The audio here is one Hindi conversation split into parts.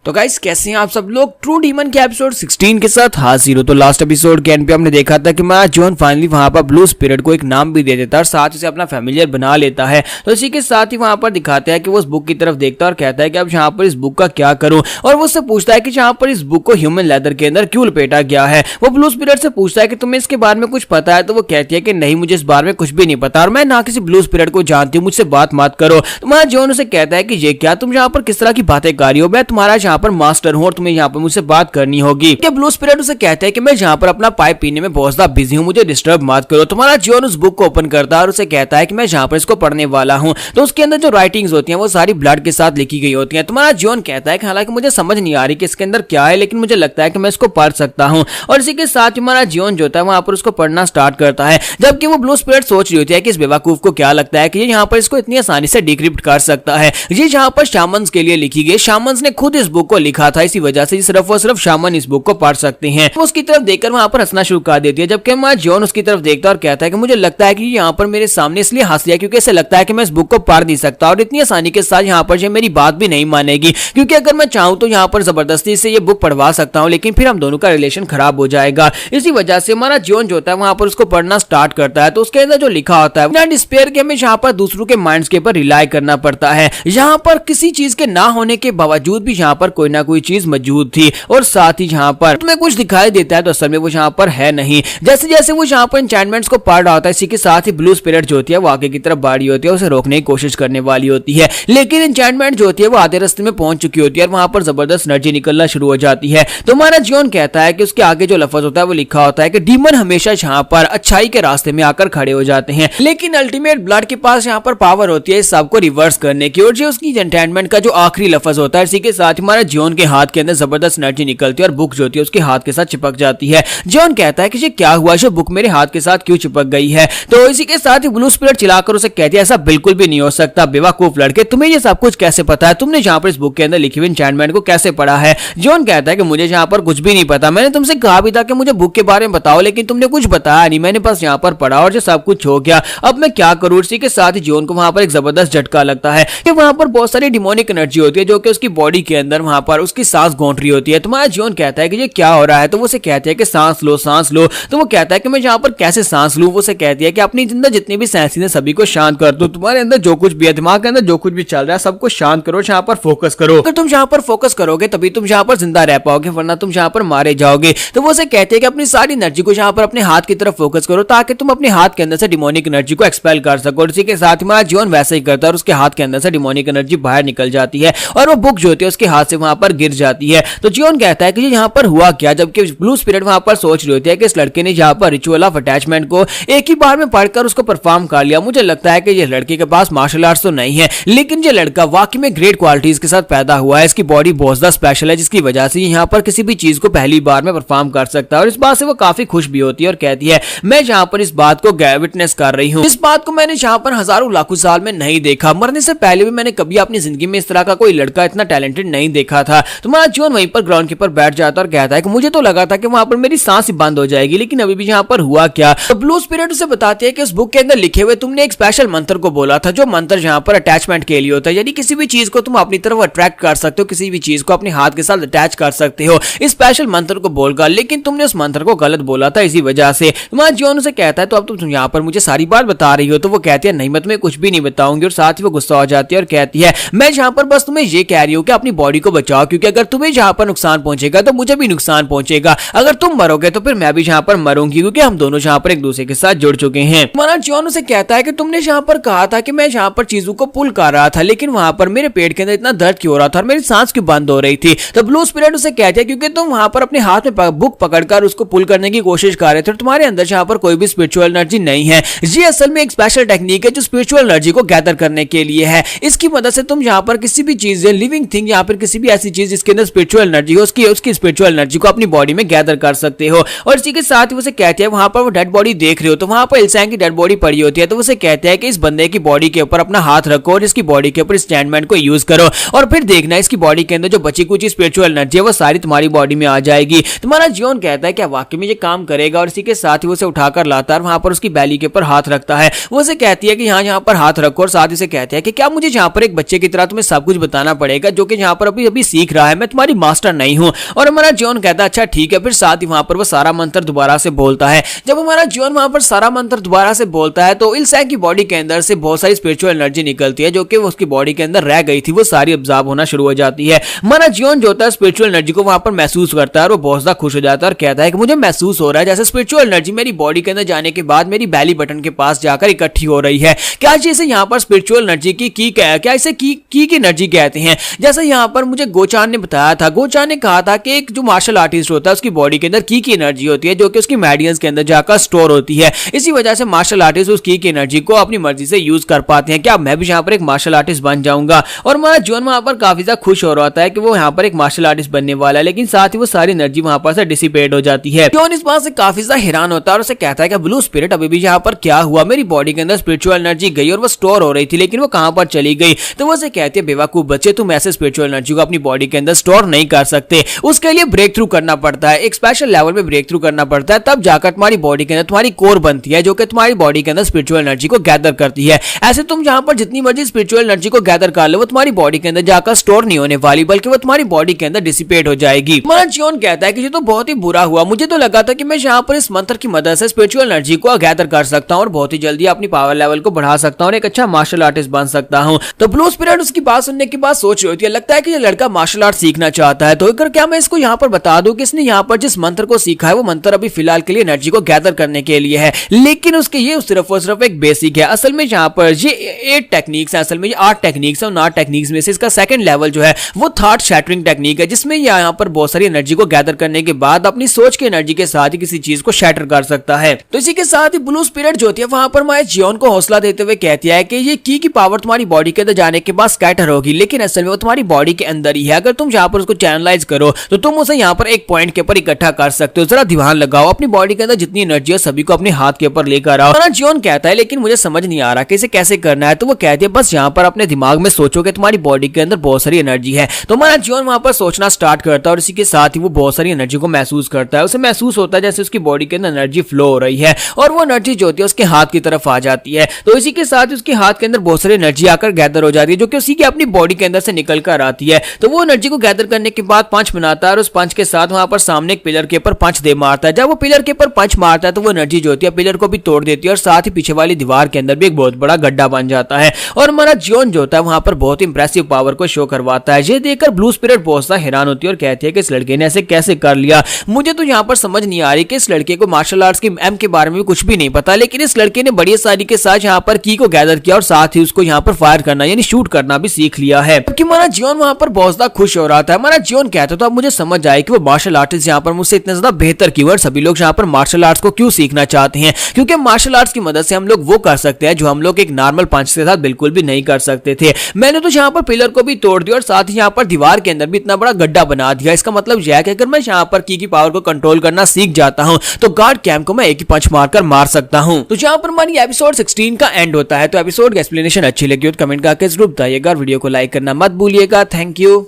तो गाइस कैसे हैं आप सब लोग। ट्रू डीमन के एपिसोड 16 के साथ हाजिर हो। तो लास्ट एपिसोड के एंड पे हमने देखा था कि माँ जॉन फाइनली वहां पर ब्लू स्पिरिट को एक नाम भी दे देता है और साथ उसे अपना फैमिलियर बना लेता है। तो इसी के साथ ही वहां पर दिखाते हैं कि वो उस बुक की तरफ देखता है और कहता है कि अब यहाँ पर इस बुक का क्या करूं, और वो उससे पूछता है कि यहाँ पर इस बुक को ह्यूमन लेदर के अंदर क्यों लपेटा गया है। वो ब्लू स्पिरिट से पूछता है कि तुम्हें इसके बारे में कुछ पता है, तो वो कहती है कि नहीं, मुझे इस बारे में कुछ भी नहीं पता और मैं ना किसी ब्लू स्पिरिट को जानती हूँ, मुझसे बात मत करो। तो वहां जॉन उसे कहता है कि ये क्या, तुम यहाँ पर किस तरह की बातें कर रही हो, मैं तुम्हारा यहाँ पर मास्टर हूँ और तुम्हें यहाँ पर मुझसे बात करनी होगी। कि ब्लू स्पिरिट उसे कहता है कि मैं यहाँ पर अपना पाइप पीने में बहुत ज्यादा बिजी हूँ, मुझे डिस्टर्ब मत करो। तुम्हारा जॉन उस बुक को ओपन करता है और उसे कहता है कि मैं यहाँ पर इसको पढ़ने वाला हूँ। तो उसके अंदर जो राइटिंग्स होती हैं वो सारी ब्लड के साथ लिखी गई होती हैं। तुम्हारा जॉन कहता है कि हालांकि मुझे समझ नहीं आ रही कि इसके अंदर क्या है, लेकिन मुझे लगता है कि मैं इसको पढ़ सकता हूँ। और इसी के साथ हमारा जॉन जो होता है वहां पर उसको पढ़ना स्टार्ट करता है, जबकि वो ब्लू स्पिरिट सोच रही होती है कि इस बेवकूफ को क्या लगता है कि ये यहाँ पर इसको इतनी आसानी से डिक्रिप्ट कर सकता है। ये यहाँ पर शामन्स के लिए लिखी गई, शामन्स ने खुद इस बुक को लिखा था, इसी वजह से सिर्फ और सिर्फ शामन इस बुक को पढ़ सकते हैं। वो उसकी तरफ देखकर वहां पर हंसना शुरू कर देती है, जबकि हमारा जॉन उसकी तरफ देखता है और कहता है कि मुझे लगता है कि यहाँ पर मेरे सामने इसलिए हंस लिया क्योंकि ऐसे लगता है कि मैं इस बुक को पढ़ नहीं सकता और इतनी आसानी के साथ यहाँ पर मेरी बात भी नहीं मानेगी, क्योंकि अगर मैं चाहूँ तो यहाँ पर जबरदस्ती से ये बुक पढ़वा सकता हूँ, लेकिन फिर हम दोनों का रिलेशन खराब हो जाएगा। इसी वजह से हमारा जॉन जो होता है वहां पर उसको पढ़ना स्टार्ट करता है। तो उसके अंदर जो लिखा होता है डिस्पेयर के हमें यहाँ पर दूसरों के माइंड्स के ऊपर रिलाई करना पड़ता है। यहाँ पर किसी चीज के ना होने के बावजूद भी यहाँ पर कोई ना कोई चीज मौजूद थी और साथ ही यहाँ पर तुम्हें कुछ दिखाई देता है तो असल में वो यहाँ पर है नहीं। जैसे जैसे वो यहाँ पर एन्चेंटमेंट्स को पढ़ रहा होता है, इसी के साथ ही ब्लू स्पिरिट जो होती है वो आगे की तरफ बढ़ी होती है, उसे रोकने की कोशिश करने वाली होती है, लेकिन एन्चेंटमेंट जो होती है वो आधे रास्ते में पहुंच चुकी होती है और वहां पर जबरदस्त एनर्जी निकलना शुरू हो जाती है। तो हमारा जॉन कहता है कि उसके आगे जो लफ्ज होता है वो लिखा होता है कि डीमन हमेशा यहाँ पर अच्छाई के रास्ते में आकर खड़े हो जाते हैं, लेकिन अल्टीमेट ब्लड के पास यहाँ पर पावर होती है इस सब को रिवर्स करने की। और जो उसकी एन्चेंटमेंट का जो आखिरी लफ्ज होता है, इसी के साथ हमारा जॉन के हाथ के अंदर जबरदस्त एनर्जी निकलती है और बुक जो होती है उसके हाथ के साथ चिपक जाती है। जॉन कहता है कि ये क्या हुआ, जो बुक मेरे हाथ के साथ क्यों चिपक गई है। तो इसी के साथ ही ब्लू स्पिरिट चिल्लाकर उसे कहती है ऐसा बिल्कुल भी नहीं हो सकता, बेवकूफ लड़के, तुम्हें ये सब कुछ कैसे पता है, तुमने यहाँ पर इस बुक के अंदर लिखी हुई एन्चेंटमेंट को कैसे पढ़ा है। जॉन कहता है कि मुझे यहाँ पर कुछ भी नहीं पता, मैंने तुमसे कहा भी था कि मुझे बुक के बारे में बताओ, लेकिन तुमने कुछ बताया नहीं, मैंने बस यहाँ पर पढ़ा और जो सब कुछ हो गया, अब मैं क्या करूँ। इसी के साथ ही जॉन को वहां पर एक जबरदस्त झटका लगता है कि वहां पर बहुत सारी डिमोनिक एनर्जी होती है जो कि उसकी बॉडी के अंदर वहां पर उसकी सांस गूंथ रही होती है। तुम्हारा जॉन कहता है कि ये क्या हो रहा है, तो वो उसे कहते हैं कि सांस लो सांस लो। तो वो कहता है कि मैं यहाँ पर कैसे सांस लूं। वो उसे कहती है कि अपनी जिंदगी जितनी भी सेंसेस है सभी को शांत कर दो, तुम्हारे अंदर जो कुछ भी है, दिमाग के अंदर जो कुछ भी चल रहा है सबको शांत करो, यहाँ पर फोकस करो। अगर तुम यहाँ पर फोकस करोगे तभी तुम यहाँ पर जिंदा रह पाओगे, वरना तुम यहाँ पर मारे जाओगे। तो वो उसे कहते हैं कि अपनी सारी एनर्जी को यहाँ पर अपने हाथ की तरफ फोकस करो ताकि तुम अपने हाथ के अंदर से डिमोनिक एनर्जी को एक्सपेल कर सको। और इसी के साथ हमारा जॉन वैसे ही करता है और उसके हाथ के अंदर से डिमोनिक एनर्जी बाहर निकल जाती है और वो बुक जो होती है उसके हाथ से वहां पर गिर जाती है। तो जॉन कहता है कि यहाँ पर हुआ क्या, जबकि ब्लू स्पिरिट वहां पर सोच रही होती है कि इस लड़के ने यहाँ पर रिचुअल ऑफ अटैचमेंट को एक ही बार में पढ़कर उसको परफॉर्म कर लिया। मुझे लगता है कि ये लड़के के पास मार्शल आर्ट्स तो नहीं है, लेकिन ये लड़का वाकई में ग्रेट क्वालिटीज के साथ पैदा हुआ है, इसकी बॉडी बहुत ज्यादा स्पेशल है, जिसकी वजह से यहाँ पर किसी भी चीज को पहली बार में परफॉर्म कर सकता है। और इस बात से वो काफी खुश भी होती है और कहती है मैं यहाँ पर इस बात को विटनेस कर रही हूँ, इस बात को मैंने यहाँ पर हजारों लाखों साल में नहीं देखा, मरने से पहले भी मैंने कभी अपनी जिंदगी में इस तरह का कोई लड़का इतना टैलेंटेड नहीं देखा था। तुम्हारा जॉन वहीं पर ग्राउंड के ऊपर बैठ जाता और कहता है कि मुझे तो लगा था कि वहां पर मेरी सांस ही बंद हो जाएगी, लेकिन अभी भी यहाँ पर हुआ क्या। तो ब्लू स्पिरिट उसे बताती है कि उस बुक के अंदर लिखे हुए तुमने एक स्पेशल मंत्र को बोला था, जो मंत्र यहाँ पर अटैचमेंट के लिए होता है, यानी किसी भी चीज को तुम अपनी तरफ अट्रैक्ट कर सकते हो, किसी भी चीज को अपने हाथ के साथ अटैच कर सकते हो इस स्पेशल मंत्र को बोलकर, लेकिन तुमने उस मंत्र को गलत बोला था, इसी वजह से। तुम्हारा जॉन उसे कहता है तो अब तुम यहाँ पर मुझे सारी बात बता रही हो। तो वो कहती है नहीं, मैं तुम्हें कुछ भी नहीं बताऊंगी। और साथ ही वो गुस्सा हो जाती है और कहती है मैं यहाँ पर बस तुम्हें ये कह रही हूँ कि अपनी बॉडी को बचाओ, क्योंकि अगर तुम्हें यहाँ पर नुकसान पहुंचेगा तो मुझे भी नुकसान पहुंचेगा, अगर तुम मरोगे तो फिर मैं भी यहाँ पर मरूंगी, क्योंकि हम दोनों यहाँ पर एक दूसरे के साथ जुड़ चुके हैं। तुम्हारा जॉन उसे कहता है कि तुमने यहाँ पर कहा था कि मैं यहाँ पर चीजों को पुल कर रहा था, लेकिन वहां पर मेरे पेट के अंदर इतना दर्द क्यों हो रहा था और मेरी सांस क्यों बंद हो रही थी। तो ब्लू स्पिरिट उसे कहती है क्योंकि तुम वहां पर अपने हाथ में बुक पकड़कर उसको पुल करने की कोशिश कर रहे थे, तुम्हारे अंदर यहाँ पर कोई भी स्पिरिचुअल एनर्जी नहीं है। ये असल में एक स्पेशल टेक्निक है जो स्पिरिचुअल एनर्जी को गैदर करने के लिए है। इसकी मदद से तुम यहाँ पर किसी भी चीज लिविंग थिंग यहाँ पर किसी भी ऐसी चीज जिसके अंदर स्पिरिचुअल एनर्जी हो उसकी स्पिरिचुअल एनर्जी को अपनी बॉडी में गैदर कर सकते हो। और इसी के साथ ही उसे कहते हैं वहां पर वो डेड बॉडी देख रहे हो तो वहां पर इल्सैंग की डेड बॉडी पड़ी होती है, तो उसे कहते हैं कि इस बंदे की बॉडी के ऊपर अपना हाथ रखो और इसकी बॉडी के ऊपर एन्चेंटमेंट को यूज करो और फिर देखना इसकी बॉडी के अंदर जो बची कुछ स्पिरिचुअल एनर्जी है वो सारी तुम्हारी बॉडी में आ जाएगी। तुम्हारा जॉन कहता है कि वाकई में ये काम करेगा और इसी के साथ ही वो उसे उठाकर लाता है और वहां पर उसकी बैली के ऊपर हाथ रखता है। वो उसे कहती है कि यहाँ पर हाथ रखो और साथ ही से कहते हैं कि क्या मुझे यहाँ पर एक बच्चे की तरह तुम्हें सब कुछ बताना पड़ेगा जो कि यहाँ पर अभी भी सीख रहा है, मैं तुम्हारी मास्टर नहीं हूँ। और हमारा जियोन कहता है अच्छा ठीक है। फिर साथ ही वहां पर वो सारा मंत्र दोबारा से बोलता है। जब हमारा जियोन वहां पर सारा मंत्र दोबारा से बोलता है तो इलसैंग की बॉडी के अंदर से बहुत सारी स्पिरिचुअल एनर्जी निकलती है जो कि उसकी बॉडी के अंदर रह गई थी, वो सारी अब्जॉर्ब होना शुरू हो जाती है। हमारा जियोन जो होता है स्पिरिचुअल एनर्जी को वहां पर महसूस करता है और वो बहुत ज्यादा खुश हो जाता है और कहता है कि मुझे महसूस हो रहा है जैसे स्पिरिचुअल एनर्जी मेरी बॉडी के अंदर जाने के बाद मेरी बैली बटन के पास जाकर इकट्ठी हो रही है। क्या जैसे यहाँ पर स्पिरिचुअल एनर्जी की क्या इसे की एनर्जी कहते हैं। जैसे यहाँ पर मुझे गोचान ने बताया था, गोचान ने कहा था कि एक जो मार्शल आर्टिस्ट होता है उसकी बॉडी के अंदर की एनर्जी होती है जो कि उसकी मेडियंस के अंदर जाकर स्टोर होती है। इसी वजह से मार्शल आर्टिस्ट उस की एनर्जी को अपनी मर्जी से यूज कर पाते हैं। क्या मैं भी यहाँ पर एक मार्शल आर्टिस्ट बन जाऊंगा। और हमारा जियोन वहां पर काफी ज्यादा खुश हो रहा है कि वो यहाँ पर एक मार्शल आर्टिस्ट बनने वाला है, लेकिन साथ ही वो सारी एनर्जी वहां पर से डिसिपेट हो जाती है। जियोन इस बात से काफी ज्यादा हैरान होता है और उसे कहता है कि ब्लू स्पिरिट अभी भी यहाँ पर क्या हुआ, मेरी बॉडी के अंदर स्पिरिचुअल एनर्जी गई और वो स्टोर हो रही थी लेकिन वो कहां पर चली गई। तो वो उसे कहती है बेवकूफ बच्चे, तुम ऐसे स्पिरिचुअल एनर्जी को अपनी बॉडी के अंदर स्टोर नहीं कर सकते, उसके लिए ब्रेक थ्रू करना पड़ता है, एक स्पेशल लेवल में ब्रेक थ्रू करना पड़ता है, तब जाकर तुम्हारी बॉडी के अंदर तुम्हारी कोर बनती है जो कि तुम्हारी बॉडी के अंदर स्पिरिचुअल एनर्जी को गैदर करती है। ऐसे तुम जहां पर जितनी मर्जी स्पिरिचुअल एनर्जी को गैदर कर लो वो तुम्हारी बॉडी के अंदर जाकर स्टोर नहीं होने वाली बल्कि वो तुम्हारी बॉडी के अंदर डिसिपेट हो जाएगी। हमारा जियोन कहता है कि ये तो बहुत ही बुरा हुआ, मुझे तो लगा था कि मैं यहाँ पर इस मंत्र की मदद से स्पिरिचुअल एनर्जी को गैदर कर सकता हूँ और बहुत ही जल्दी अपनी पावर लेवल को बढ़ा सकता हूँ और एक अच्छा मार्शल आर्टिस्ट बन सकता हूँ। तो ब्लू स्पिरिट उसकी बात सुनने के बाद सोच रही होती है, लगता है कि ये लड़का मार्शल आर्ट सीखना चाहता है, तो अगर क्या मैं इसको यहाँ पर बता दूं कि इसने यहाँ पर जिस मंत्र को सीखा है वो मंत्र अभी फिलहाल के लिए एनर्जी को गैदर करने के लिए है, लेकिन उसके ये सिर्फ और सिर्फ एक बेसिक है। असल में यहाँ पर ये 8 टेक्निक्स है, असल में ये 8 टेक्निक्स है, उन 8 टेक्निक्स में से इसका सेकंड लेवल जो है वो थॉट शैटरिंग टेक्निक है, जिसमें यहाँ पर बहुत सारी एनर्जी को गैदर करने के बाद अपनी सोच की एनर्जी के साथ ही किसी चीज को शैटर कर सकता है। तो इसी के साथ ही ब्लू स्पिरिट जो होती है वहां पर हमारे जियोन को हौसला देते हुए कहती है कि ये की पावर तुम्हारी बॉडी के अंदर जाने के बाद स्कैटर होगी, लेकिन असल में वो तुम्हारी बॉडी के अंदर ही है। अगर तुम यहाँ पर उसको चैनलाइज करो तो तुम उसे यहाँ पर एक पॉइंट के ऊपर इकट्ठा कर सकते हो। जरा ध्यान लगाओ, अपनी बॉडी के अंदर जितनी एनर्जी है सभी को अपने हाथ के ऊपर लेकर आओ। हमारा जियोन कहता है लेकिन मुझे समझ नहीं आ रहा कि इसे कैसे करना है। तो वो कहती है बस यहाँ पर अपने दिमाग में सोचो कि तुम्हारी बॉडी के अंदर बहुत सारी एनर्जी है। तो हमारा जियोन वहां पर सोचना स्टार्ट करता है और इसी के साथ ही वो बहुत सारी एनर्जी को महसूस करता है। उसे महसूस होता है जैसे उसकी बॉडी के अंदर एनर्जी फ्लो हो रही है और वो एनर्जी जो होती है उसके हाथ की तरफ आ जाती है। तो इसी के साथ उसके हाथ के अंदर बहुत सारी एनर्जी आकर गैदर हो जाती है जो कि उसी की अपनी बॉडी के अंदर से निकल कर आती है। तो वो एनर्जी को गैदर करने के बाद पंच बनाता है और उस पंच के साथ वहां पर सामने एक पिलर के ऊपर पंच दे मारता है। जब वो पिलर के ऊपर पंच मारता है तो वो एनर्जी जो होती है पिलर को भी तोड़ देती है और साथ ही पीछे वाली दीवार के अंदर भी एक बहुत बड़ा गड्ढा बन जाता है। और हमारा जियोन जो होता है वहां पर बहुत इंप्रेसिव पावर को शो करवाता है। ये देखकर ब्लू स्पिरिट बहुत सा हैरान होती है और कहती है कि इस लड़के ने ऐसे कैसे कर लिया। मुझे तो यहाँ पर समझ नहीं आ रही कि इस लड़के को मार्शल आर्ट्स की एम के बारे में भी कुछ भी नहीं पता, लेकिन इस लड़के ने बड़ी आसानी के साथ यहाँ पर की को गैदर किया और साथ ही उसको यहाँ पर फायर करना यानी शूट करना भी सीख लिया है। क्योंकि हमारा जियोन वहां पर बहुत ज्यादा खुश हो रहा था। हमारा जियोन कहता था अब मुझे समझ आया कि वो मार्शल आर्टिस्ट यहाँ पर मुझसे इतने ज्यादा बेहतर क्यों है, सभी लोग यहाँ पर मार्शल आर्ट्स को क्यों सीखना चाहते हैं, क्योंकि मार्शल आर्ट्स की मदद से हम लोग वो कर सकते हैं जो हम लोग एक नॉर्मल पंच के साथ बिल्कुल भी नहीं कर सकते थे। मैंने तो यहाँ पर पिलर को भी तोड़ दिया और साथ ही यहाँ पर दीवार के अंदर भी इतना बड़ा गड्ढा बना दिया। इसका मतलब यह है कि अगर मैं यहाँ पर की पावर को कंट्रोल करना सीख जाता हूँ तो गार्ड कैंप को मैं एक ही पंच मारकर मार सकता हूँ। तो यहाँ पर हमारी एपिसोड 16 का एंड होता है। तो एपिसोड की एक्सप्लेनेशन अच्छी लगी तो कमेंट करके जरूर बताइएगा और वीडियो को लाइक करना मत भूलिएगा। Thank you.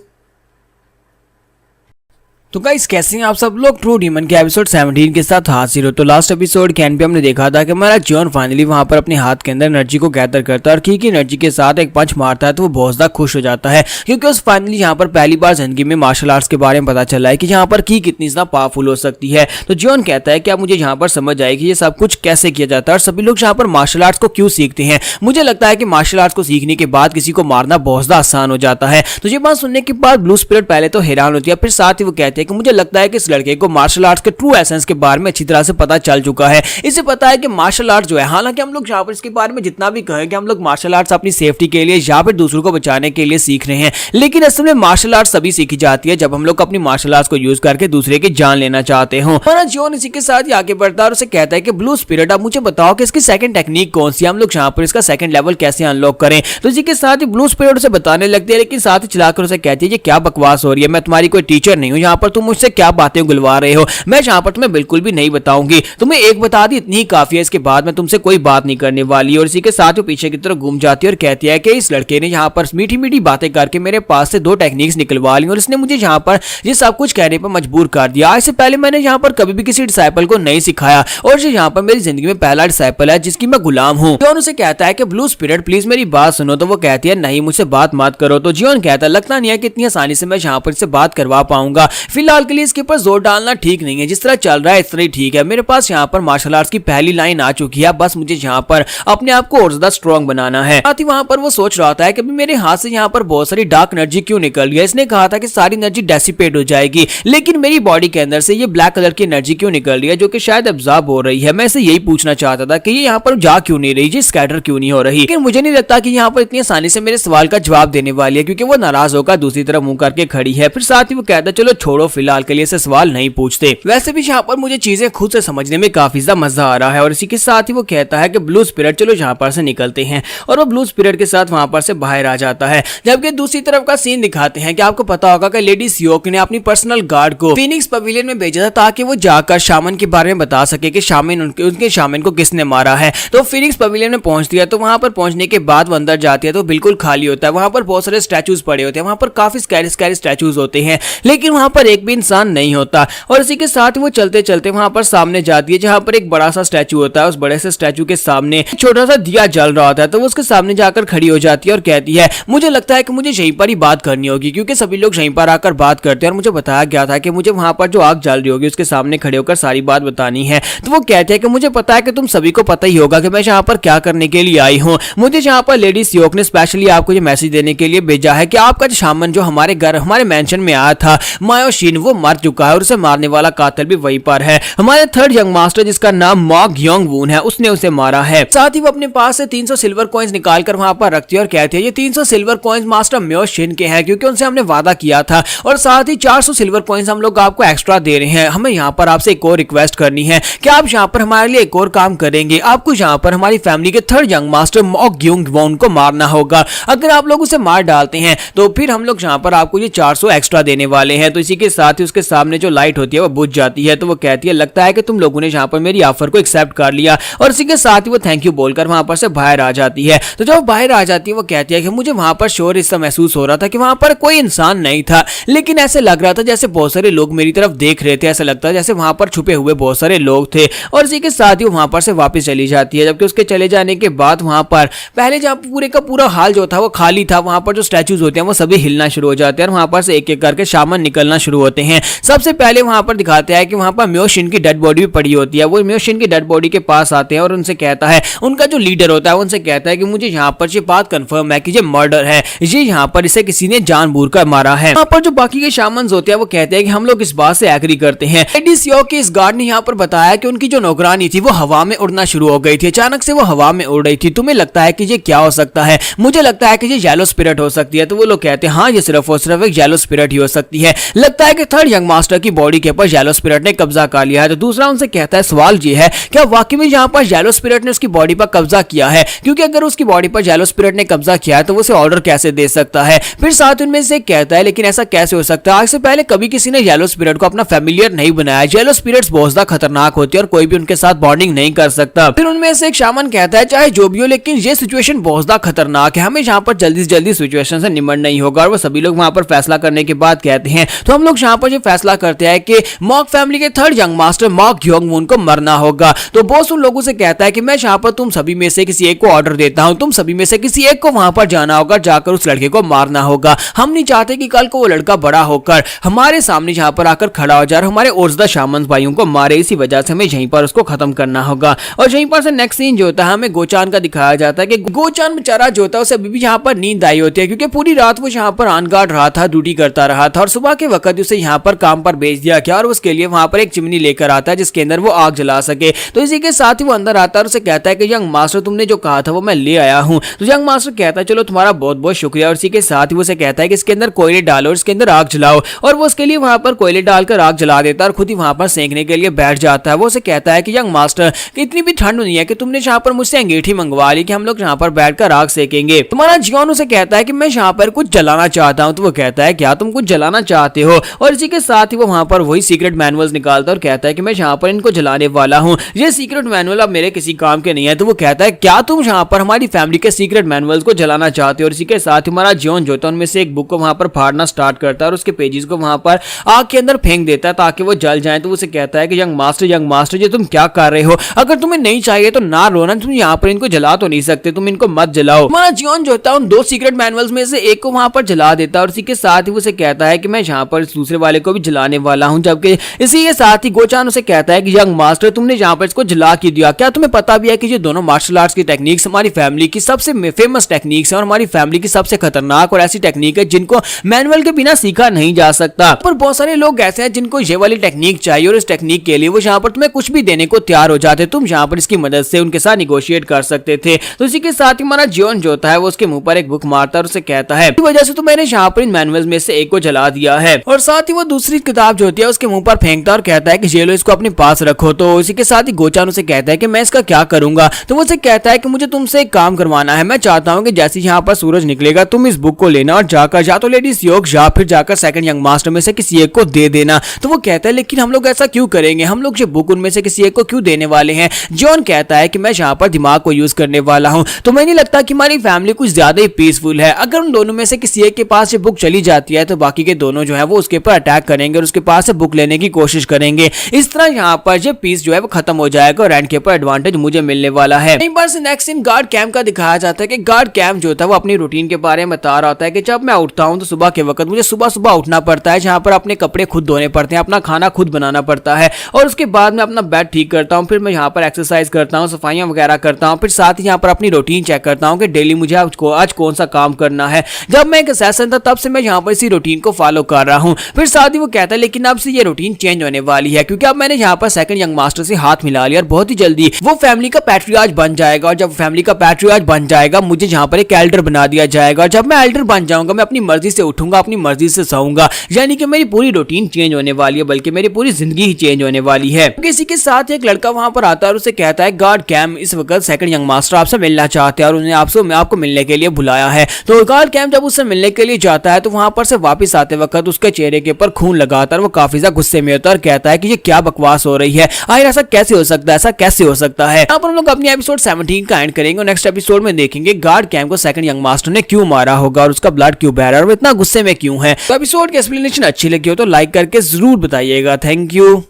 तो गाइस कैसे हैं आप सब लोग। ट्रू डीमन के एपिसोड 17 के साथ हाजिर हो। तो लास्ट एपिसोड के एंड पे हमने देखा था कि हमारा जियोन फाइनली वहां पर अपने हाथ के अंदर एनर्जी को गैदर करता है और की एनर्जी के साथ एक पंच मारता है तो वो बहुत ज्यादा खुश हो जाता है क्योंकि उस फाइनली यहाँ पर पहली बार जिंदगी में मार्शल आर्ट्स के बारे में पता चला है कि यहाँ पर की कितनी ज्यादा पावरफुल हो सकती है। तो जियोन कहता है कि अब मुझे यहाँ पर समझ आए कि ये सब कुछ कैसे किया जाता है और सभी लोग यहाँ पर मार्शल आर्ट्स को क्यों सीखते हैं। मुझे लगता है कि मार्शल आर्ट्स को सीखने के बाद किसी को मारना बहुत ज्यादा आसान हो जाता है। तो ये बात सुनने के बाद ब्लू स्पिरिट पहले तो हैरान होती है, फिर साथ ही वो कहते हैं कि मुझे लगता है कि इस लड़के को मार्शल आर्ट्स के ट्रू एसेंस के बारे में अच्छी तरह से पता चल चुका है। इसे पता है कि मार्शल आर्ट्स जो है, हालांकि हम लोग यहाँ पर इसके बारे में जितना भी कहें कि हम लोग मार्शल आर्ट्स अपनी सेफ्टी के लिए या फिर दूसरों को बचाने के लिए सीख रहे हैं, लेकिन असल में मार्शल आर्ट्स तभी सीखी जाती है जब हम लोग अपनी मार्शल आर्ट्स को यूज करके दूसरे की जान लेना चाहते हो। हमारा जियोन इसी के साथ ही आगे बढ़ता है और उसे कहता है कि ब्लू स्पिरिट अब मुझे बताओ कि इसकी सेकंड टेक्निक कौन सी है, हम लोग यहाँ पर इसका सेकंड लेवल कैसे अनलॉक करें। तो इसी के साथ ही ब्लू स्पिरिट उसे बताने लगती है, लेकिन साथ ही चलाकर उसे कहती है कि क्या बकवास हो रही है, मैं तुम्हारी कोई टीचर नहीं हूँ यहाँ पर पर तुम मुझसे क्या बातें गुलवा रहे हो, मैं यहाँ पर तुम्हें बिल्कुल भी नहीं बताऊंगी, तुम्हें एक बता दी इतनी ही काफी है, इसके बाद मैं तुमसे कोई बात नहीं करने वाली। और इसी के साथ वो पीछे की तरफ घूम जाती है और कहती है कि इस लड़के ने यहाँ पर मीठी मीठी बातें करके मेरे पास से 2 टेक्निक्स निकलवा ली और इसने मुझे यहाँ पर ये सब कुछ कहने पर मजबूर कर दिया। आज से पहले मैंने यहाँ पर कभी भी किसी डिसाइपल को नहीं सिखाया और ये यहाँ पर मेरी जिंदगी में पहला डिसाइपल है जिसकी मैं गुलाम हूँ। जियोन उसे कहता है कि ब्लू स्पिरिट प्लीज मेरी बात सुनो, तो वो कहती है नहीं मुझसे बात मत करो। तो जियोन कहता है लगता नहीं है कि इतनी आसानी से मैं यहाँ पर इससे बात करवा पाऊंगा, फिलहाल के लिए इसके ऊपर जोर डालना ठीक नहीं है, जिस तरह चल रहा है इस तरह ही ठीक है। मेरे पास यहाँ पर मार्शल आर्ट्स की पहली लाइन आ चुकी है, बस मुझे यहाँ पर अपने आप को और ज्यादा स्ट्रॉन्ग बनाना है। साथ ही वहां पर वो सोच रहा था कि मेरे हाथ से यहाँ पर बहुत सारी डार्क एनर्जी क्यों निकल गई। इसने कहा था कि सारी एनर्जी डेसिपेट हो जाएगी, लेकिन मेरी बॉडी के अंदर से ये ब्लैक कलर की एनर्जी क्यों निकल रही है जो कि शायद एब्जॉर्ब हो रही है। मैं इसे यही पूछना चाहता था कि ये यहाँ पर जा क्यों नहीं रही, ये स्कैटर क्यों नहीं हो रही। लेकिन मुझे नहीं लगता कि यहाँ पर इतनी आसानी से मेरे सवाल का जवाब देने वाली है, क्योंकि वो नाराज होकर दूसरी तरफ मुंह करके खड़ी है। फिर साथ ही वो कहता है चलो छोड़ो, फिलहाल के लिए इसे सवाल नहीं पूछते। वैसे भी यहाँ पर मुझे चीजें खुद से समझने में काफी ज्यादा मजा आ रहा है। और इसी के साथ ही वो कहता है कि ब्लू स्पिरिट चलो यहाँ पर से निकलते हैं, और वो ब्लू स्पिरिट के साथ वहां पर से बाहर आ जाता है। जबकि दूसरी तरफ का सीन दिखाते हैं कि आपको पता होगा कि लेडी सियोक ने अपनी पर्सनल गार्ड को फीनिक्स पवेलियन में भेजा था ताकि वो जाकर शामन के बारे में बता सके कि शामन उनके शामन को किसने मारा है। तो फीनिक्स पवेलियन में पहुंचती है, तो वहां पर पहुंचने के बाद वो अंदर जाती है तो बिल्कुल खाली होता है। वहां पर बहुत सारे स्टैचूज पड़े होते हैं, वहां पर काफी स्कैरी स्टैचूज होते हैं, लेकिन वहां पर एक भी इंसान नहीं होता। और इसी के साथ वो चलते चलते वहां पर सामने जाती है जहां पर एक बड़ा सा स्टैचू होता है। उस बड़े से स्टैचू के सामने छोटा सा दिया जल रहा होता है, तो वो उसके सामने जाकर खड़ी हो जाती है और कहती है मुझे लगता है कि मुझे यहीं पर ही बात करनी होगी, क्योंकि सभी लोग यहीं पर आकर बात करते हैं और मुझे बताया गया था कि मुझे वहां पर जो आग जल रही होगी उसके सामने खड़े होकर सारी बात बतानी है। तो वो कहते हैं कि मुझे पता है कि तुम सभी को पता ही होगा कि मैं यहाँ पर क्या करने के लिए आई हूँ। मुझे यहाँ पर लेडी सियोक ने स्पेशली आपको ये मैसेज देने के लिए भेजा है कि आपका जो शामन जो हमारे घर हमारे मेंशन में आया था मायोशिन, वो मर चुका है और उसे मारने वाला कातिल भी वहीं पर है। हमारे थर्ड यंग मास्टर जिसका नाम मॉक योंग वून है, उसने उसे मारा है। साथ ही वो अपने पास से 300 सिल्वर कॉइंस निकालकर वहां पर रखती है और कहती है ये 300 सिल्वर कॉइंस मास्टर म्योशिन के हैं, क्योंकि उनसे हमने वादा किया था, और साथ ही 400 सिल्वर कॉइंस हम लोग आपको एक्स्ट्रा दे रहे हैं। हमें यहाँ पर आपसे एक और रिक्वेस्ट करनी है कि आप यहाँ पर हमारे लिए एक और काम करेंगे। आपको यहाँ पर हमारी फैमिली के third young master Mok Yong Woon को मारना होगा। अगर आप लोग उसे मार डालते हैं तो फिर हम लोग यहाँ पर आपको ये 400 एक्स्ट्रा देने वाले हैं। तो इसी के साथ ही उसके सामने जो लाइट होती है वो बुझ जाती है। तो वो कहती है लगता है कि तुम लोगों ने यहाँ पर मेरी ऑफर को एक्सेप्ट कर लिया, और इसी के साथ ही वो थैंक यू बोलकर वहां पर से बाहर आ जाती है। तो जब बाहर आ जाती है वो कहती है कि मुझे वहां पर शोर इससे महसूस हो रहा था कि वहां पर कोई इंसान नहीं था, लेकिन ऐसे लग रहा था जैसे बहुत सारे लोग मेरी तरफ देख रहे थे, ऐसा लगता है जैसे वहां पर छुपे हुए बहुत सारे लोग थे। और इसी के साथ ही वहां पर से वापस चली जाती है। जबकि उसके चले जाने के बाद वहां पर पहले जहाँ पूरे का पूरा हाल जो था वो खाली था, वहां पर जो स्टैचूज होते हैं वो सभी हिलना शुरू हो जाते हैं और वहां पर से एक एक करके शामन निकलना शुरू होते हैं। सबसे पहले वहां पर दिखाते हैं कि वहां पर म्योशिन की डेड बॉडी भी पड़ी होती है। वो म्योशिन की डेड बॉडी के पास आते हैं और उनसे कहता है, उनका जो लीडर होता है उनसे कहता है कि मुझे यहाँ पर ये बात कंफर्म है कि ये मर्डर है, ये यहाँ पर इसे किसी ने जानबूझकर मारा है। यहाँ पर जो बाकी के शामन्स होते हैं वो कहते हैं कि हम लोग इस बात से एग्री करते हैं। लेडी सियोक के इस गार्ड ने यहाँ पर बताया कि उनकी जो नौकरानी थी वो हवा में उड़ना शुरू हो गई थी, अचानक से वो हवा में उड़ रही थी। तुम्हें लगता है कि ये क्या हो सकता है? मुझे लगता है कि ये येलो स्पिरिट हो सकती है। तो वो लोग कहते हैं हाँ ये सिर्फ और सिर्फ एक येलो स्पिरिट ही हो सकती है। लगता है कि थर्ड यंग मास्टर की बॉडी के ऊपर येलो स्पिरिट ने कब्जा कर लिया है। तो दूसरा उनसे कहता है सवाल ये है क्या वाकई में यहाँ पर येलो स्पिरिट ने उसकी बॉडी पर कब्जा किया है? क्योंकि अगर उसकी बॉडी पर येलो स्पिरिट ने कब्जा किया है तो वो उसे ऑर्डर कैसे दे सकता है? फिर साथ उनमें से कहता है लेकिन ऐसा कैसे हो सकता है? आज से पहले कभी किसी ने येलो स्पिरिट को अपना फैमिलियर नहीं बनाया। येलो स्पिरिट्स बहुत ज्यादा खतरनाक होती है और कोई भी उनके साथ बॉन्डिंग नहीं कर सकता। फिर उनमें से एक शामन कहता है चाहे जो भी हो लेकिन ये सिचुएशन बहुत ज्यादा खतरनाक है, हमें यहाँ पर जल्दी से जल्दी सिचुएशन से निमट नहीं होगा। और वो सभी लोग वहां पर फैसला करने के बाद कहते हैं तो हम लोग यहाँ पर ये फैसला करते हैं कि मॉक फैमिली के third young master Mok Yong Woon को मरना होगा। तो बॉस उन लोगों से कहता है कि मैं यहाँ पर तुम सभी में से किसी एक को ऑर्डर देता हूँ, तुम सभी में से किसी एक को वहां पर जाना होगा, जाकर उस लड़के को मारना होगा। हम नहीं चाहते कि कल को वो लड़का बड़ा होकर हमारे सामने यहाँ पर आकर खड़ा हो जाए, हमारे और ज्यादा शामन भाइयों को मारे। इसी वजह से हमें यहीं पर उसको खत्म करना होगा। और यहीं पर से नेक्स्ट सीन जो होता है हमें गोचान का दिखाया जाता है कि गोचान बेचारा जो होता है उसे अभी भी यहाँ पर नींद आई होती है, क्योंकि पूरी रात वो यहाँ पर ऑन गार्ड रहा था, ड्यूटी करता रहा था और सुबह के वक्त उसे यहाँ पर काम पर भेज दिया गया और उसके लिए वहां पर एक चिमनी लेकर आता है जिसके अंदर वो आग जला सके। तो इसी के साथ ही वो अंदर आता है और उसे कहता है कि यंग मास्टर तुमने जो कहा था वो मैं ले आया हूँ। तो यंग मास्टर कहता है चलो तुम्हारा बहुत बहुत शुक्रिया। और इसी के साथ ही वो उसे कहता है कि इसके अंदर कोयले डालो और इसके अंदर आग जलाओ। और वो उसके लिए वहां पर कोयले डालकर आग जला देता है और खुद ही वहां पर सेंकने के लिए बैठ जाता है। वो उसे कहता है कि यंग मास्टर इतनी भी ठंड नहीं है कि तुमने यहाँ पर मुझसे अंगीठी मंगवा ली कि हम लोग यहाँ पर बैठकर आग सेकेंगे। तुम्हारा जियोन उसे कहता है कि मैं यहाँ पर कुछ जलाना चाहता हूँ। तो वो कहता है क्या तुम कुछ जलाना चाहते हो? और इसी के साथ ही वो वहां पर वही सीक्रेट मैनुअल्स निकालता है और कहता है कि मैं यहाँ पर इनको जलाने वाला हूँ, ये सीक्रेट मैनुअल अब मेरे किसी काम के नहीं है। तो वो कहता है क्या तुम यहाँ पर हमारी फैमिली के सीक्रेट मैनुअल्स को जलाना चाहते हो। और इसी के साथ ही हमारा जॉन जो था उनमें से एक बुक को वहां पर फाड़ना स्टार्ट करता है और उसके पेजेस को वहां पर आग के अंदर फेंक देता है ताकि वो जल जाए। तो उसे कहता है कि यंग मास्टर ये तुम क्या कर रहे हो, अगर तुम्हें नहीं चाहिए तो ना रोना, तुम यहाँ पर इनको जला तो नहीं सकते, तुम इनको मत जलाओ। हमारा जॉन जो था उन 2 सीक्रेट मैनुअल्स में से एक को वहां पर जला देता है और इसी के साथ ही उसे कहता है कि मैं यहाँ पर इस दूसरे वाले को भी जलाने वाला हूँ। जबकि इसी के साथ ही गोचान उसे कहता है कि यंग मास्टर तुमने यहाँ पर इसको जला के दिया, क्या तुम्हें पता भी है कि ये दोनों मार्शल आर्ट्स की टेक्निक्स हमारी फैमिली की सबसे फेमस टेक्निक्स है और हमारी फैमिली की सबसे खतरनाक और ऐसी टेक्निक है जिनको मैनुअल के बिना सीखा नहीं जा सकता। पर बहुत सारे लोग ऐसे हैं जिनको ये वाली टेक्निक चाहिए और इस टेक्निक के लिए वो यहाँ पर तुम्हें कुछ भी देने को तैयार हो जाते, तुम यहाँ पर इसकी मदद से उनके साथ निगोशिएट कर सकते थे। तो इसी के साथ ही हमारा जॉन जो होता है वो उसके मुंह पर एक बुक मारता है और उसे कहता है इस वजह से तो मैंने यहाँ पर इन मैनुअल्स में से एक को जला दिया है। और साथ ही वो दूसरी किताब जो होती है उसके मुंह पर फेंकता है और कहता है कि ये लो इसको अपने पास रखो। तो इसी के साथ ही गोचान उसे कहता है कि मैं इसका क्या करूंगा। तो वो उसे कहता है कि मुझे तुमसे एक काम करवाना है, मैं चाहता हूँ कि जैसे यहाँ पर सूरज निकलेगा तुम इस बुक को लेना और जाकर या तो लेडीज योग या फिर जाकर सेकंड यंग मास्टर में से किसी एक को दे देना। तो वो कहता है लेकिन हम लोग ऐसा क्यों करेंगे, हम लोग ये बुक उनमें से किसी एक को क्यों देने वाले हैं। जॉन कहता है कि मैं यहाँ पर दिमाग को यूज करने वाला हूँ, तो मुझे नहीं लगता कि हमारी फैमिली कुछ ज्यादा ही पीसफुल है। अगर उन दोनों में से किसी एक के पास ये बुक चली जाती है तो बाकी के दोनों जो है वो उसके ऊपर अटैक करेंगे और उसके पास से बुक लेने की कोशिश करेंगे। इस तरह यहाँ पर ये पीस जो है वो खत्म हो जाएगा और एंड के ऊपर एडवांटेज मुझे मिलने वाला है। एक बार से नेक्स्ट सीन गार्ड कैंप का दिखाया जाता है कि गार्ड कैंप जो था वो अपनी रूटीन के बारे में बता रहा होता है कि जब मैं उठता हूँ तो सुबह के वक्त मुझे सुबह सुबह उठना पड़ता है, जहाँ पर अपने कपड़े खुद धोने पड़ते हैं, अपना खाना खुद बनाना पड़ता है और उसके बाद मैं अपना बेड ठीक करता हूँ, फिर मैं यहाँ पर एक्सरसाइज करता हूँ, सफाइयाँ वगैरह करता हूँ, फिर साथ ही यहाँ पर अपनी रूटीन चेक करता हूँ कि डेली मुझे आज कौन सा काम करना है। जब मैं एक सेशन था तब से मैं यहाँ पर इसी रूटीन को फॉलो कर रहा हूँ। फिर साथ ही वो कहता है लेकिन अब से ये रूटीन चेंज होने वाली है क्योंकि अब मैंने यहाँ पर सेकंड यंग मास्टर से हाथ मिला लिया और बहुत ही जल्दी वो फैमिली का पैट्रियार्च बन जाएगा और जब फैमिली का पैट्रियार्च बन जाएगा मुझे यहाँ पर एक एल्डर बना दिया जाएगा। जब मैं एल्डर बन जाऊंगा मैं अपनी मर्जी से उठूंगा, अपनी मर्जी से सोऊंगा, यानी कि मेरी पूरी रूटीन चेंज होने वाली है, बल्कि मेरी पूरी जिंदगी ही चेंज होने वाली है। किसी के साथ एक लड़का वहां पर आता है और उसे कहता है गार्ड कैम इस वक्त सेकंड यंग मास्टर आपसे मिलना चाहते हैं और उन्हें आपको मिलने के लिए बुलाया है। तो गार्ड कैम जब उससे मिलने के लिए जाता है तो वहां पर से वापस आते वक्त उसके चेहरे के ऊपर खून लगाता है, वो काफी ज्यादा गुस्से में होता है और कहता है कि ये क्या बकवास हो रही है, आखिर ऐसा कैसे हो सकता है, ऐसा कैसे हो सकता है। यहाँ पर हम लोग अपनी एपिसोड 17 का एंड करेंगे और नेक्स्ट एपिसोड में देखेंगे गार्ड कैम को सेकंड यंग मास्टर ने क्यों मारा होगा और उसका ब्लड क्यों बह रहा है और वो इतना गुस्से में क्यों है। तो एपिसोड की एक्सप्लेनेशन अच्छी लगी हो तो लाइक करके जरूर बताइएगा। Thank you.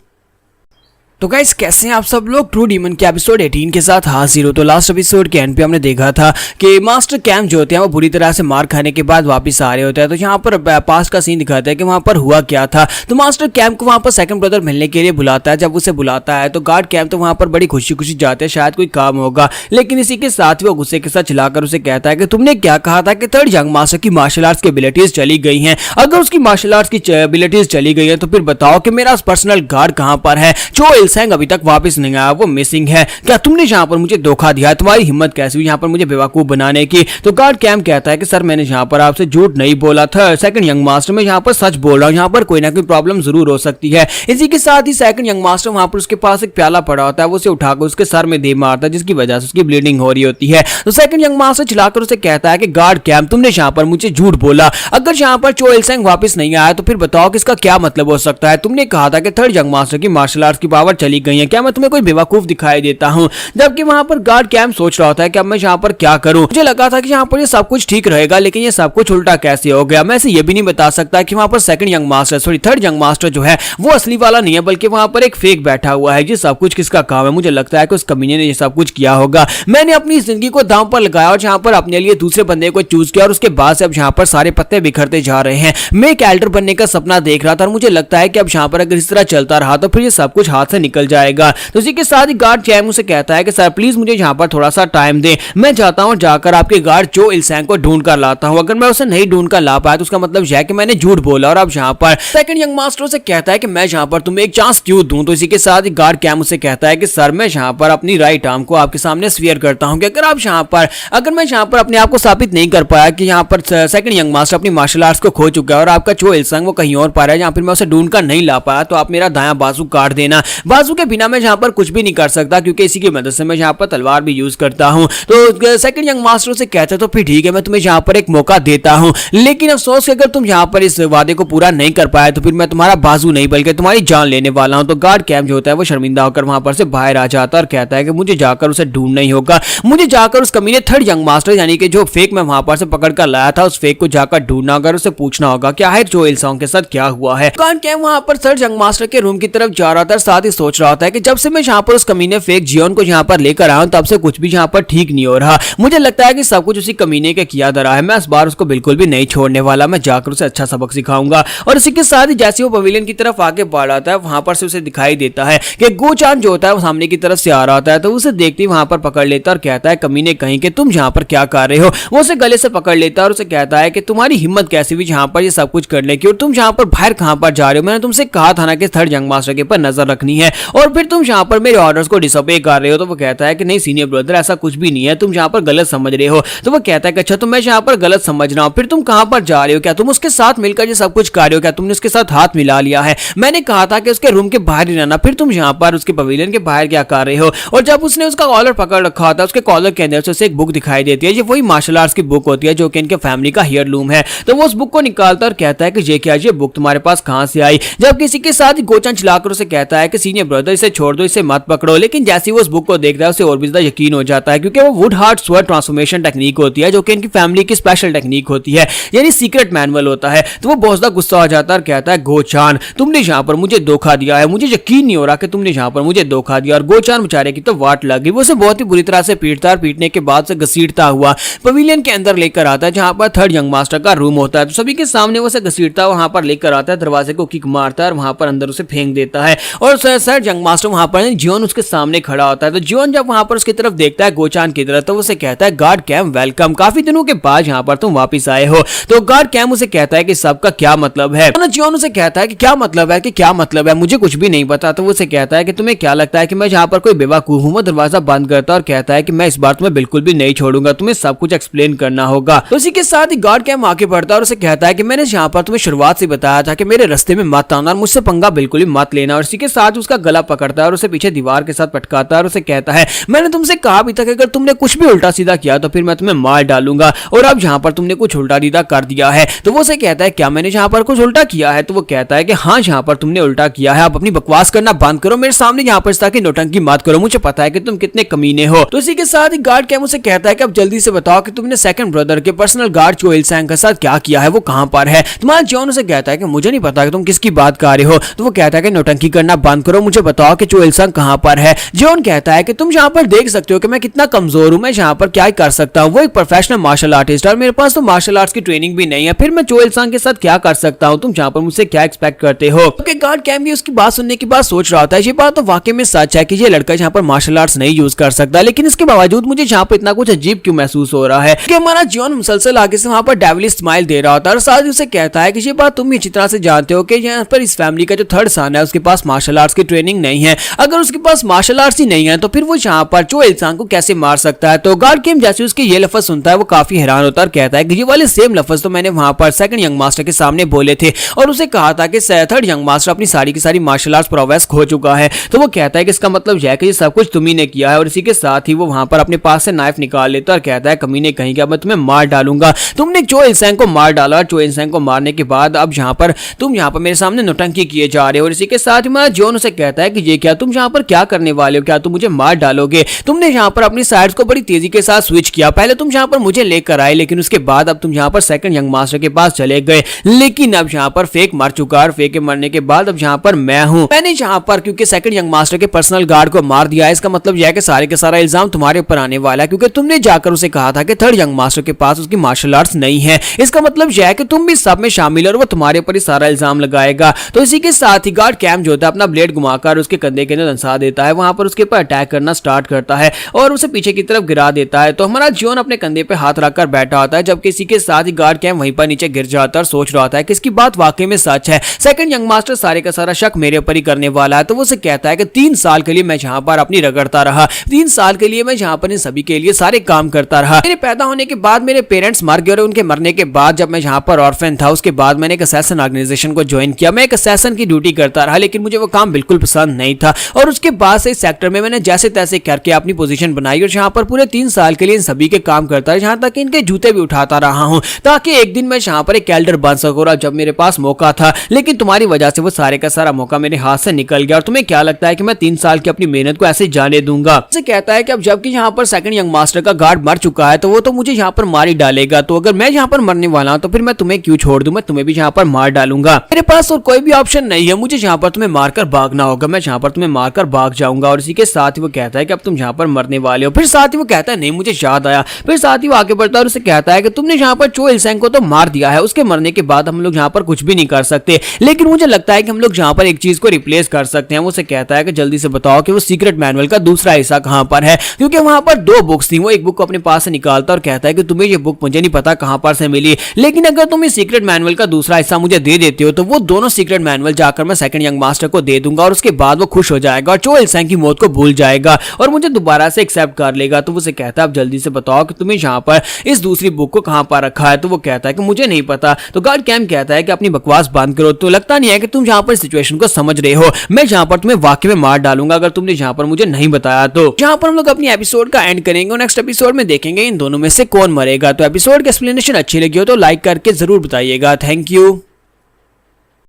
तो गाइस कैसे हैं आप सब लोग। ट्रू डीमन के एपिसोड 18 के साथ हाजिर हो। तो लास्ट एपिसोड के एंड पे हमने देखा था कि मास्टर कैम जो होते हैं वो बुरी तरह से मार खाने के बाद वापस आ रहे होते हैं। तो यहाँ पर पास्ट का सीन दिखाता है कि वहाँ पर हुआ क्या था। तो मास्टर कैम को वहाँ पर सेकंड ब्रदर मिलने के लिए बुलाता है। जब उसे बुलाता है तो गार्ड कैम तो वहाँ पर बड़ी खुशी खुशी जाते हैं, शायद कोई काम होगा, लेकिन इसी के साथ वो गुस्से के साथ चिल्लाकर उसे कहता है कि तुमने क्या कहा था कि थर्ड यंग मास्टर की मार्शल आर्ट्स की एबिलिटीज चली गई हैं। अगर उसकी मार्शल आर्ट्स की एबिलिटीज चली गई है तो फिर बताओ कि मेरा पर्सनल गार्ड कहाँ पर है। चो इल्सेंग अभी तक वापस नहीं आया, वो मिसिंग है। क्या तुमने यहाँ पर मुझे धोखा दिया, तुम्हारी हिम्मत कैसी हुई यहाँ पर मुझे बेवकूफ बनाने की। तो गार्ड कैम कहता है कि सर मैंने यहाँ पर आपसे झूठ नहीं बोला था, सेकंड यंग मास्टर मैं यहाँ पर सच बोल रहा हूँ, यहाँ पर कोई ना कोई प्रॉब्लम जरूर हो सकती है। इसी के साथ ही सेकंड यंग मास्टर वहां पर उसके पास एक प्याला पड़ा होता है, वो उसे उठाकर उसके सर में दे मारता है जिसकी वजह से उसकी ब्लीडिंग हो रही होती है। तो सेकंड यंग मास्टर चिल्लाकर उसे कहता है कि गार्ड कैम तुमने यहाँ पर मुझे झूठ बोला, अगर यहाँ पर चो इल्सेंग वापस नहीं आया तो फिर बताओ कि इसका क्या मतलब हो सकता है। तुमने कहा था कि थर्ड यंग मास्टर की मार्शल आर्ट्स की पावर चली गई है, क्या मैं तुम्हें कोई बेवकूफ दिखाई देता हूं। जबकि वहां पर गार्ड कैम सोच रहा होता है कि अब मैं यहाँ पर क्या करूं। मुझे लगा था कि यहाँ पर ये सब कुछ ठीक रहेगा, लेकिन ये सब कुछ उल्टा कैसे हो गया। मैं इसे ये भी नहीं बता सकता कि वहां पर second young master sorry third young master जो है वो असली वाला नहीं है, बल्कि वहां पर एक फेक बैठा हुआ है। ये सब कुछ किसका काम है। मुझे लगता है कि उस कमीने ने ये सब कुछ किया होगा। मैंने अपनी जिंदगी को दांव पर लगाया और यहाँ पर अपने लिए दूसरे बंदे को चूज किया और उसके बाद से अब यहाँ पर सारे पत्ते बिखरते जा रहे हैं। मैं एक एल्डर बनने का सपना देख रहा था और मुझे लगता है कि अब यहाँ पर अगर इस तरह चलता रहा तो फिर ये सब कुछ हाथ से निकल जाएगा। तो इसी के साथ ही गार्ड कैम उसे कहता है कि सर प्लीज मुझे यहाँ पर थोड़ा सा टाइम दे, मैं जाता हूँ जाकर आपके गार्ड चो इल्सेंग को ढूंढ कर लाता हूँ। अगर मैं उसे नहीं ढूंढ कर ला पाया तो उसका मतलब यह है कि मैंने झूठ बोला। और अब यहाँ पर सेकंड यंग मास्टर से कहता है कि मैं यहाँ पर तुम्हें एक चांस क्यों दूं। तो इसी के साथ ही गार्ड कैम उसे कहता है कि सर मैं यहाँ पर अपनी राइट आर्म को आपके सामने स्वीयर करता हूँ कि अगर मैं यहाँ पर अपने आप को साबित नहीं कर पाया कि यहाँ पर सेकंड यंग मास्टर अपनी मार्शल आर्ट्स को खो चुका है और आपका चो इल्सेंग वो कहीं और पा रहा है, या फिर मैं उसे ढूंढ कर नहीं ला पाया, तो आप मेरा दायां बाजू काट देना। बाजू के बिना मैं यहाँ पर कुछ भी नहीं कर सकता, क्योंकि इसी की मदद से मैं यहाँ पर तलवार भी यूज करता हूँ। तो सेकंड यंग मास्टर से कहते तो फिर ठीक है, मैं तुम्हें यहाँ पर एक मौका देता हूँ, लेकिन अफसोस कि अगर तुम यहाँ पर इस वादे को पूरा नहीं कर पाए तो फिर मैं तुम्हारा बाजू नहीं बल्कि तुम्हारी जान लेने वाला हूँ। तो गार्ड कैम जो होता है वो शर्मिंदा होकर वहां पर से बाहर आ जाता है और कहता है कि मुझे जाकर उसे ढूंढना ही होगा, मुझे जाकर उस कमीने थर्ड यंग मास्टर यानी कि जो फेक मैं वहां पर से पकड़ कर लाया था उस फेक को जाकर ढूंढना होगा, उसे पूछना होगा कि आखिर जो इल्सोंग के साथ क्या हुआ है। गार्ड कैम वहां पर थर्ड यंग मास्टर के रूम की तरफ जा रहा था, साथ ही सोच रहा था कि जब से मैं यहाँ पर उस कमीने फेक जियोन को यहाँ पर लेकर आया हूं तब से कुछ भी यहाँ पर ठीक नहीं हो रहा। मुझे लगता है कि सब कुछ उसी कमीने के किया धरा है, मैं इस बार उसको बिल्कुल भी नहीं छोड़ने वाला, मैं जाकर उसे अच्छा सबक सिखाऊंगा। और इसी के साथ ही जैसे वो पवेलियन की तरफ आगे बढ़ आता है वहां पर से उसे दिखाई देता है कि गोचान जो होता है वो सामने की तरफ से आ रहा होता है। तो उसे देखते ही वहां पर पकड़ लेता और कहता है कमीने कहीं के तुम यहाँ पर क्या कर रहे हो। वो उसे गले से पकड़ लेता और उसे कहता है कि तुम्हारी हिम्मत कैसी हुई यहाँ पर ये सब कुछ करने की, और तुम यहाँ पर बाहर कहां पर जा रहे हो, मैंने तुमसे कहा था ना कि थर्ड यंग मास्टर के ऊपर नजर रखनी है और फिर तुम यहाँ पर मेरे ऑर्डर्स को डिसोबे कर रहे हो। तो वो कहता है कि नहीं सीनियर ब्रदर ऐसा कुछ भी नहीं है, तुम यहाँ पर गलत समझ रहे हो। तो वो कहता है कि अच्छा तो मैं यहाँ पर गलत समझ रहा हूँ, फिर तुम कहां पर जा रहे हो, क्या तुम उसके साथ मिलकर ये सब कुछ कर रहे हो, क्या तुमने उसके साथ हाथ मिला लिया है। मैंने कहा था कि उसके रूम के बाहर ही रहना, फिर तुम यहाँ पर उसके पवेलियन के बाहर क्या कर रहे हो। और जब उसने उसका कॉलर पकड़ रखा था उसके कॉलर के अंदर से उसे एक बुक दिखाई देती है, ये वही मार्शल आर्ट्स की बुक होती है जो कि इनके फैमिली का हेयरलूम है। तो वो उस बुक को निकालता और कहता है कि ये क्या, ये बुक तुम्हारे पास कहां से आई। जब किसी के साथ गोचान चलाकर उसे कहता है कि सीनियर ब्रदर इसे छोड़ दो, इसे मत पकड़ो, लेकिन जैसे वो उस बुक को देखता है उसे और भी ज्यादा यकीन हो जाता है, क्योंकि वो would heart sword transformation technique होती है जो कि इनकी फैमिली की स्पेशल टेक्निक होती है, यानी सीक्रेट मैनुअल होता है। तो वो बहुत ज्यादा गुस्सा हो जाता है और कहता है गोचान तुमने यहाँ पर मुझे धोखा दिया है, मुझे यकीन नहीं हो रहा कि तुमने यहाँ पर मुझे धोखा दिया। और गोचान बेचारे की तो वाट लग गई, वो उसे बहुत ही बुरी तरह से पीटता और पीटने के बाद से घसीटता हुआ पवेलियन के अंदर लेकर आता है जहां पर थर्ड यंग मास्टर का रूम होता है। तो सभी के सामने वो उसे घसीटता वहां पर लेकर आता है, दरवाजे को किक मारता है और वहां पर अंदर उसे फेंक देता है। और थर्ड यंग मास्टर वहां पर जियोन उसके सामने खड़ा होता है। तो जियोन जब वहां पर उसकी तरफ देखता है गोचान की तरफ, तो उसे कहता है गार्ड कैम वेलकम, काफी दिनों के बाद यहाँ पर तुम वापिस आए हो। तो गार्ड कैम उसे कहता है कि सबका क्या मतलब है। जियोन उसे कहता है कि क्या मतलब है, कि क्या मतलब है, मुझे कुछ भी नहीं पता। तो वो उसे कहता है कि तुम्हें क्या लगता है कि मैं यहाँ पर कोई बेवकूफ हूँ। वो दरवाजा बंद करता और कहता है कि मैं इस बार तुम्हें बिल्कुल भी नहीं छोड़ूंगा, तुम्हें सब कुछ एक्सप्लेन करना होगा। तो इसी के साथ ही गार्ड कैम आगे बढ़ता है और उसे कहता है कि मैंने यहाँ पर तुम्हें शुरुआत से बताया था कि मेरे रास्ते में मत आना और मुझसे पंगा बिल्कुल भी मत लेना। और इसी के साथ उसका गला पकड़ता है और उसे पीछे दीवार के साथ पटकाता है और उसे कहता है मैंने तुमसे कहा भी था कि अगर तुमने कुछ भी उल्टा सीधा किया तो फिर मैं तुम्हें मार डालूंगा, और अब यहाँ पर तुमने कुछ उल्टा सीधा कर दिया है। तो वो उसे कहता है क्या मैंने यहाँ पर कुछ उल्टा किया है। तो वो कहता है कि हाँ यहाँ पर तुमने उल्टा किया है, आप अपनी बकवास करना बंद करो, मेरे सामने यहाँ पर ताकि नौटंकी मत करो, मुझे पता है कि तुम कितने कमीने हो। तो इसी के साथ ही गार्ड कैम उसे कहता है कि अब जल्दी से बताओ कि तुमने सेकंड ब्रदर के पर्सनल गार्ड चो इल्सोंग के साथ क्या किया है, वो कहां पर है। तुम्हारा जॉन उसे कहता है कि मुझे नहीं पता कि तुम किसकी बात कर रहे हो। तो वो कहता है कि नौटंकी करना बंद करो, मुझे बताओ कि चो इल्सोंग कहां पर है। जॉन कहता है कि तुम यहाँ पर देख सकते हो कि मैं कितना कमजोर हूं, मैं यहाँ पर क्या कर सकता हूँ, वो एक प्रोफेशनल मार्शल आर्टिस्ट है और मेरे पास तो मार्शल आर्ट्स की ट्रेनिंग भी नहीं है, फिर मैं चो इल्सोंग के साथ क्या कर सकता हूँ, तुम यहाँ पर मुझसे क्या एक्सपेक्ट करते हो। गार्ड कैम भी उसकी बात सुनने के बाद सोच रहा था ये बात तो वाकई में सच है कि ये लड़का यहाँ पर मार्शल आर्ट्स नहीं यूज कर सकता, लेकिन इसके बावजूद मुझे यहाँ पर इतना कुछ अजीब क्यों महसूस हो रहा है कि हमारा जॉन मुसलसल आगे से वहां पर डेविलिश स्माइल दे रहा होता है और साथ ही उसे कहता है कि ये बात तुम भी अच्छी तरह से जानते हो कि यहाँ पर इस फैमिली का जो थर्ड सन है उसके पास मार्शल आर्ट्स की ट्रेनिंग नहीं है। अगर उसके पास मार्शल आर्ट्स ही नहीं है तो फिर वो यहाँ पर चो इल्सोंग को कैसे मार सकता है। तो गार्ड कैम जैसे उसके ये लफ्ज सुनता है वो काफी हैरान होता है और कहता है कि ये वाले सेम लफ्ज तो मैंने वहां पर सेकंड यंग मास्टर के सामने बोले थे और उसे कहा था कि थर्ड यंग मास्टर अपनी सारी की सारी मार्शल आर्ट्स प्रोग्रेस खो चुका है। तो वो कहता है कि इसका मतलब यह है कि ये सब कुछ तुम्ही ने किया है। और इसी के साथ ही वो वहां पर अपने पास से नाइफ निकाल लेता और कहता है कमीने कहीं क्या मैं तुम्हें मार डालूंगा, तुमने चो इल्सोंग को मार डाला और चो इल्सोंग को मारने के बाद अब यहाँ पर तुम यहाँ पर मेरे सामने नौटंकी किए जा रहे हो। और इसी के साथ ही मैं जॉन उसे कहता है कि ये क्या तुम यहाँ पर क्या करने वाले हो, क्या तुम मुझे मार डालोगे। तुमने यहाँ पर अपनी साइड्स को बड़ी तेजी के साथ स्विच किया, पहले तुम यहाँ पर मुझे लेकर आए लेकिन उसके बाद अब तुम यहाँ पर सेकंड यंग मास्टर के पास चले गए, लेकिन अब यहाँ पर फेक मर चुका और फेक के मरने के बाद अब यहाँ पर मैं हूँ। मैंने यहाँ पर क्योंकि सेकंड यंग मास्टर के पर्सनल गार्ड को मार दिया है, इसका मतलब यह है कि सारे के सारा इल्जाम तुम्हारे ऊपर आने वाला है क्योंकि तुमने जाकर उसे कहा था कि थर्ड यंग मास्टर के पास उसकी मार्शल आर्ट्स नहीं है। इसका मतलब यह है कि तुम भी सब में शामिल हो और वो तुम्हारे ऊपर ही सारा इल्जाम लगाएगा। तो इसी के साथ ही गार्ड कैम जो होता है अपना ब्लेड घुमाकर उसके कंधे के अंदर दंसा देता है, वहां पर उसके ऊपर अटैक करना स्टार्ट करता है और उसे पीछे की तरफ गिरा देता है। तो हमारा जॉन अपने कंधे पे हाथ रखकर बैठा होता है जबकि इसी के साथ ही गार्ड कैम वहीं पर नीचे गिर जाता है और सोच रहा होता है कि इसकी बात वाकई में सच है, सेकंड यंग मास्टर सारे का सारा शक मेरे ऊपर ही करने वाला है। तो वो उसे कहता है कि 3 साल के लिए मैं यहाँ पर अपनी रगड़ता रहा, 3 साल के लिए मैं यहाँ पर इन सभी के लिए सारे काम करता रहा। मेरे पैदा होने के बाद मेरे पेरेंट्स मर गए और उनके मरने के बाद जब मैं यहाँ पर ऑर्फन था उसके बाद मैंने एक असैसिन ऑर्गेनाइजेशन को ज्वाइन किया, मैं एक असैसिन की ड्यूटी करता रहा लेकिन मुझे वो काम बिल्कुल पसंद नहीं था। और उसके बाद से इस सेक्टर में मैंने जैसे तैसे करके अपनी पोजीशन बनाई और यहाँ पर पूरे 3 साल के लिए इन सभी के काम करता है, यहाँ तक कि इनके जूते भी उठाता रहा हूँ ताकि एक दिन मैं यहाँ पर एक कैल्डर बन सकूँ। और जब मेरे पास मौका था, लेकिन तुम्हारी वजह से वो सारे का सारा मौका मेरे हाथ से निकल गया। और तुम्हें क्या लगता है कि मैं 3 साल की अपनी मेहनत को ऐसे जाने दूंगा? उसे कहता है कि अब जबकि यहाँ पर सेकंड यंग मास्टर का गार्ड मर चुका है तो वो तो मुझे यहाँ पर मार ही डालेगा, तो अगर मैं यहाँ पर मरने वाला हूँ तो फिर मैं तुम्हें क्यों छोड़ दूं, मैं तुम्हें भी यहाँ पर मार डालूंगा। मेरे पास और कोई भी ऑप्शन नहीं है, मुझे यहाँ पर तुम्हें मारकर भागना होगा, मैं यहाँ पर तुम्हें मारकर भाग जाऊंगा। और इसी के साथ ही वो कहता है कि अब तुम यहाँ पर मरने वाले हो। फिर साथ ही वो कहता है नहीं मुझे याद आया। फिर साथ ही वो आगे बढ़ता है और उसे कहता है कि तुमने यहाँ पर चो इल सेंग को तो मार दिया है, उसके मरने के बाद हम लोग यहाँ पर कुछ भी नहीं कर सकते, लेकिन मुझे लगता है कि हम लोग यहाँ पर एक चीज को रिप्लेस कर सकते हैं। वो उसे कहता है कि जल्दी से बताओ कि वो सीक्रेट मैनुअल का दूसरा हिस्सा कहाँ पर है, क्योंकि वहां पर 2 बुक्स थी। वो एक बुक को अपने पास से निकालता और कहता है कि तुम्हें ये बुक मुझे नहीं पता कहां पर से मिली, लेकिन अगर तुम इस सीक्रेट मैनुअल का दूसरा हिस्सा मुझे दे देते हो तो वो दोनों सीक्रेट मैनुअल जाकर मैं सेकंड यंग मास्टर को दे दूंगा और उसके बाद वो खुश हो जाएगा और चो इल सेंग की मौत को भूल जाएगा और मुझे दोबारा से एक्सेप्ट कर लेगा। तो वो उसे कहता है अब जल्दी से बताओ कि तुम्हें यहाँ पर इस दूसरी बुक को कहां पर रखा है। तो वो कहता है कि मुझे नहीं पता। तो गार्ड कैम कहता है कि अपनी बकवास बंद करो, तो लगता नहीं है कि तुम यहाँ पर सिचुएशन को समझ रहे हो, मैं यहाँ पर तुम्हें वाकई में मार डालूंगा अगर तुमने यहाँ पर मुझे नहीं बताया। तो यहाँ पर हम लोग अपनी एपिसोड का एंड करेंगे और नेक्स्ट एपिसोड में देखेंगे इन दोनों में से कौन मरेगा। तो एपिसोड की एक्सप्लेनेशन अच्छी लगी हो तो लाइक करके जरूर बताइएगा। Thank you.